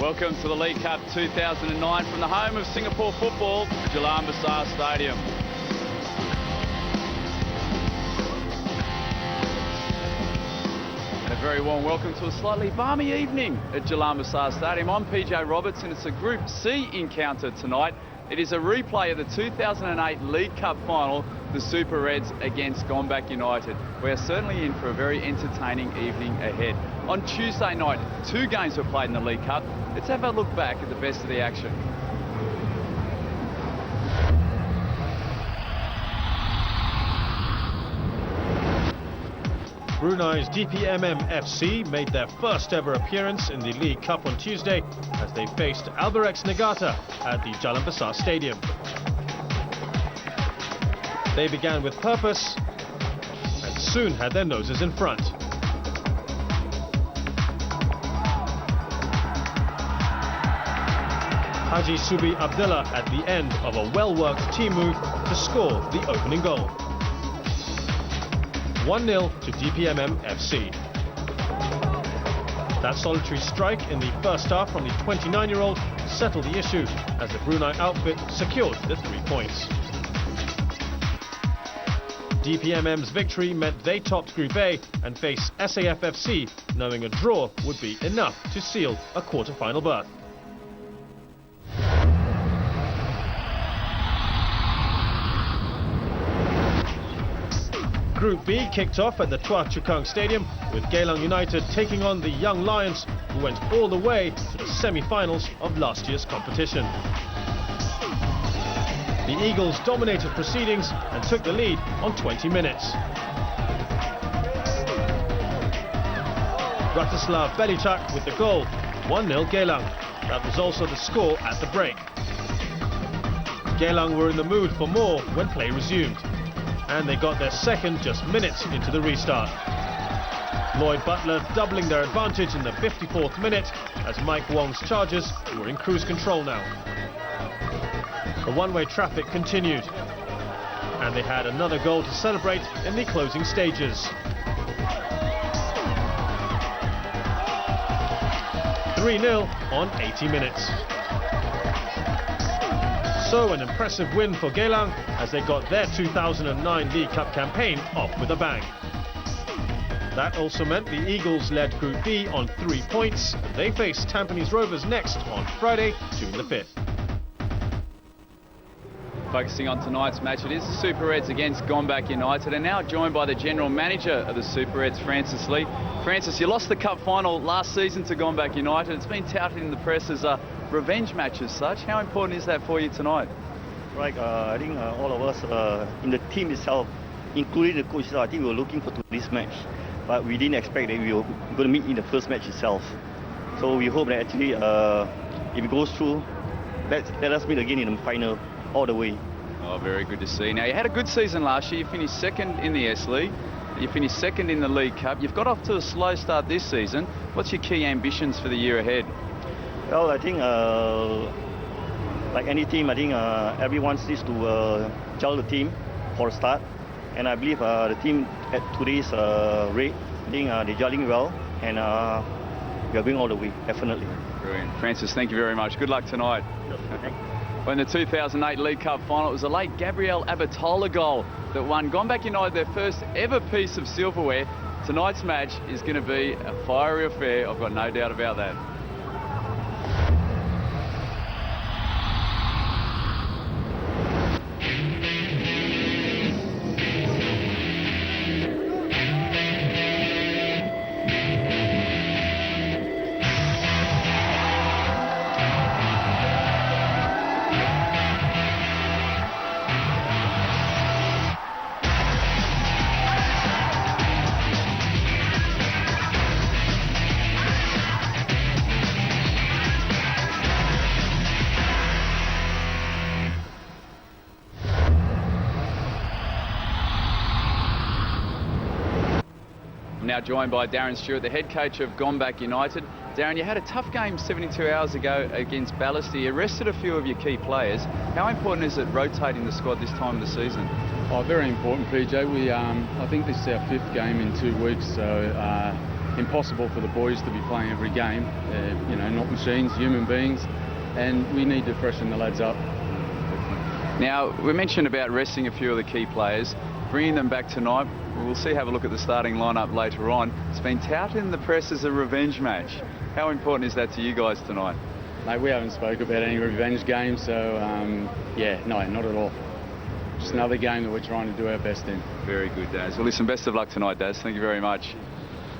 Welcome to the League Cup 2009 from the home of Singapore football, the Jalan Besar Stadium. And a very warm welcome to a slightly balmy evening at Jalan Besar Stadium. I'm PJ Roberts and it's a Group C encounter tonight. It is a replay of the 2008 League Cup final, the Super Reds against Gombak United. We are certainly in for a very entertaining evening ahead. On Tuesday night, 2 games were played in the League Cup. Let's have a look back at the best of the action. Brunei's DPMM FC made their first ever appearance in the League Cup on Tuesday as they faced Albirex Niigata at the Jalan Besar Stadium. They began with purpose and soon had their noses in front. Haji Subi Abdullah at the end of a well-worked team move to score the opening goal. 1-0 to DPMM FC. That solitary strike in the first half from the 29-year-old settled the issue as the Brunei outfit secured the 3 points. DPMM's victory meant they topped Group A and faced SAFFC, knowing a draw would be enough to seal a quarter-final berth. Group B kicked off at the Tua Chukang Stadium with Geylang United taking on the Young Lions, who went all the way to the semi-finals of last year's competition. The Eagles dominated proceedings and took the lead on 20 minutes. Bratislav Belichak with the goal, 1-0 Geylang. That was also the score at the break. Geylang were in the mood for more when play resumed, and they got their second just minutes into the restart. Lloyd Butler doubling their advantage in the 54th minute as Mike Wong's Chargers were in cruise control now. The one-way traffic continued, and they had another goal to celebrate in the closing stages. 3-0 on 80 minutes. So an impressive win for Geylang as they got their 2009 League Cup campaign off with a bang. That also meant the Eagles led Group B on 3 points. They face Tampines Rovers next on Friday, June the 5th. Focusing on tonight's match, it is the Super Reds against Gombak United, and now joined by the General Manager of the Super Reds, Francis Lee. Francis, you lost the Cup final last season to Gombak United. It's been touted in the press as a revenge match as such. How important is that for you tonight? Right, I think all of us in the team itself, including the coach, I think we were looking forward to this match, but we didn't expect that we were going to meet in the first match itself. So we hope that actually, if it goes through, let us meet again in the final all the way. Oh, very good to see. Now, you had a good season last year. You finished second in the S.League. You finished second in the League Cup. You've got off to a slow start this season. What's your key ambitions for the year ahead? Well, I think like any team, I think everyone needs to gel the team for a start. And I believe the team at today's rate, I think they're gelling well, and we are going all the way, definitely. Brilliant. Francis, thank you very much. Good luck tonight. Thanks. Well, in the 2008 League Cup final, it was a late Gabriel Abatola goal that won Gombak United their first ever piece of silverware. Tonight's match is going to be a fiery affair, I've got no doubt about that. Now joined by Darren Stewart, the head coach of Gombak United. Darren, you had a tough game 72 hours ago against Balestier. You rested a few of your key players. How important is it rotating the squad this time of the season? Oh, very important, PJ. I think this is our 5th game in 2 weeks, so impossible for the boys to be playing every game. You know, not machines, human beings, and we need to freshen the lads up. Now, we mentioned about resting a few of the key players, bringing them back tonight. We'll have a look at the starting lineup later on. It's been touted in the press as a revenge match. How important is that to you guys tonight? Mate, we haven't spoke about any revenge games, so yeah, no, not at all. Just another game that we're trying to do our best in. Very good, Daz. Well, listen, best of luck tonight, Daz. Thank you very much.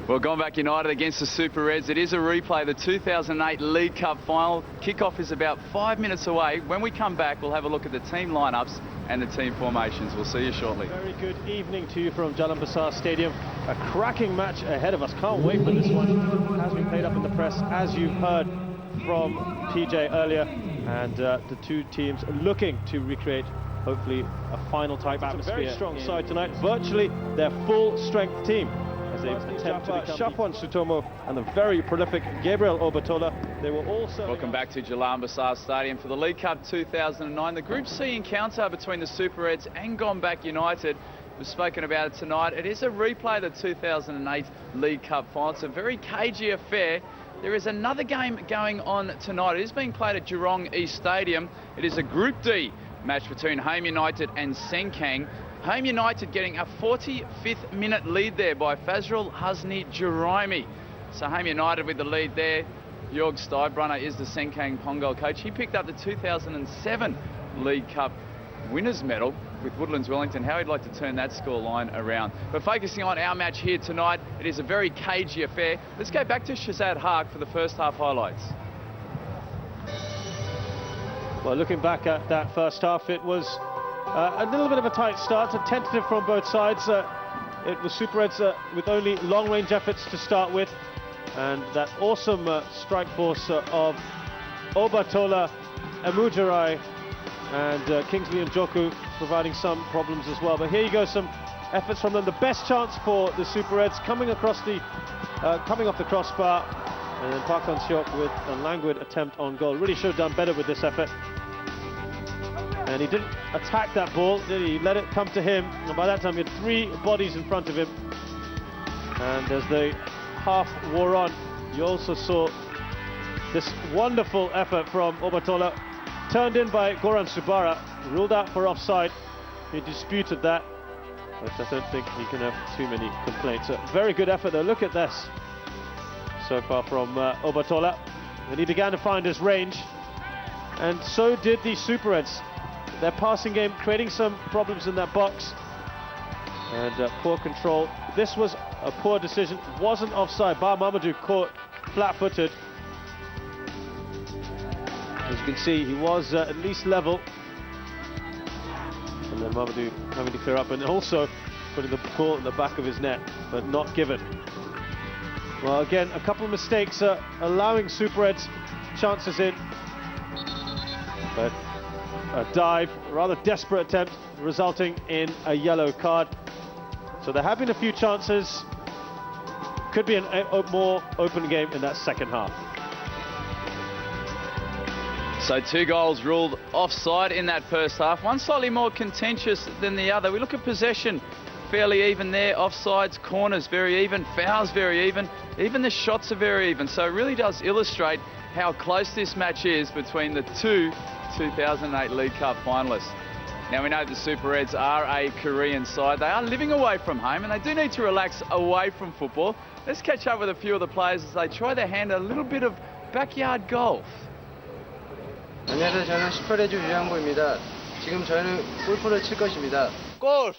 Well, Gombak United against the Super Reds. It is a replay of the 2008 League Cup final. Kickoff is about 5 minutes away. When we come back, we'll have a look at the team lineups and the team formations. We'll see you shortly. Very good evening to you from Jalan Besar Stadium. A cracking match ahead of us. Can't wait for this one. It has been played up in the press, as you've heard from PJ earlier. And the two teams looking to recreate, hopefully, a final type atmosphere. A very strong side tonight. Virtually their full-strength team. As they attempt to become Shapwan Sutomo and the very prolific Gabriel Obatola. They were also... Welcome back to Jalan Besar Stadium for the League Cup 2009. The Group C encounter between the Super Reds and Gombak United. We've spoken about it tonight. It is a replay of the 2008 League Cup final. It's a very cagey affair. There is another game going on tonight. It is being played at Jurong East Stadium. It is a Group D match between Home United and Sengkang. Home United getting a 45th minute lead there by Fazrul Hasni Juraimi. So Home United with the lead there. Jörg Steinbrunner is the Sengkang Punggol coach. He picked up the 2007 League Cup winners medal with Woodlands Wellington. How he'd like to turn that scoreline around. But focusing on our match here tonight, it is a very cagey affair. Let's go back to Shazad Haque for the first half highlights. Well, looking back at that first half, it was a little bit of a tight start, a tentative from both sides. It was Super Reds with only long-range efforts to start with, and that awesome strike force of Obatola, Emujirai, and Kingsley and Joku providing some problems as well. But here you go, some efforts from them. The best chance for the Super Reds coming off the crossbar, and then Park Han-seok with a languid attempt on goal. Really should have done better with this effort. And he didn't attack that ball, did he? He let it come to him, and by that time he had three bodies in front of him. And as the half wore on, you also saw this wonderful effort from Obatola, turned in by Goran Subara, ruled out for offside. He disputed that, but I don't think he can have too many complaints. A very good effort though. Look at this so far from Obatola. And he began to find his range, and so did the Super Reds. Their passing game creating some problems in that box, and poor control. This was a poor decision. Wasn't offside. Bar Mamadou caught flat-footed. As you can see, he was at least level. And then Mamadou having to clear up, and also putting the ball in the back of his net, but not given. Well, again, a couple of mistakes allowing Super Reds chances in. But a dive, a rather desperate attempt, resulting in a yellow card. So there have been a few chances. Could be a more open game in that second half. So 2 goals ruled offside in that first half. One slightly more contentious than the other. We look at possession, fairly even there. Offsides, corners, very even. Fouls, very even. Even the shots are very even. So it really does illustrate how close this match is between the two 2008 League Cup finalists. Now we know the Super Reds are a Korean side. They are living away from home, and they do need to relax away from football. Let's catch up with a few of the players as they try their hand at a little bit of backyard golf. 안녕하세요. 저는 18회주 유양보입니다. 지금 저희는 골프를 칠 것입니다. 골!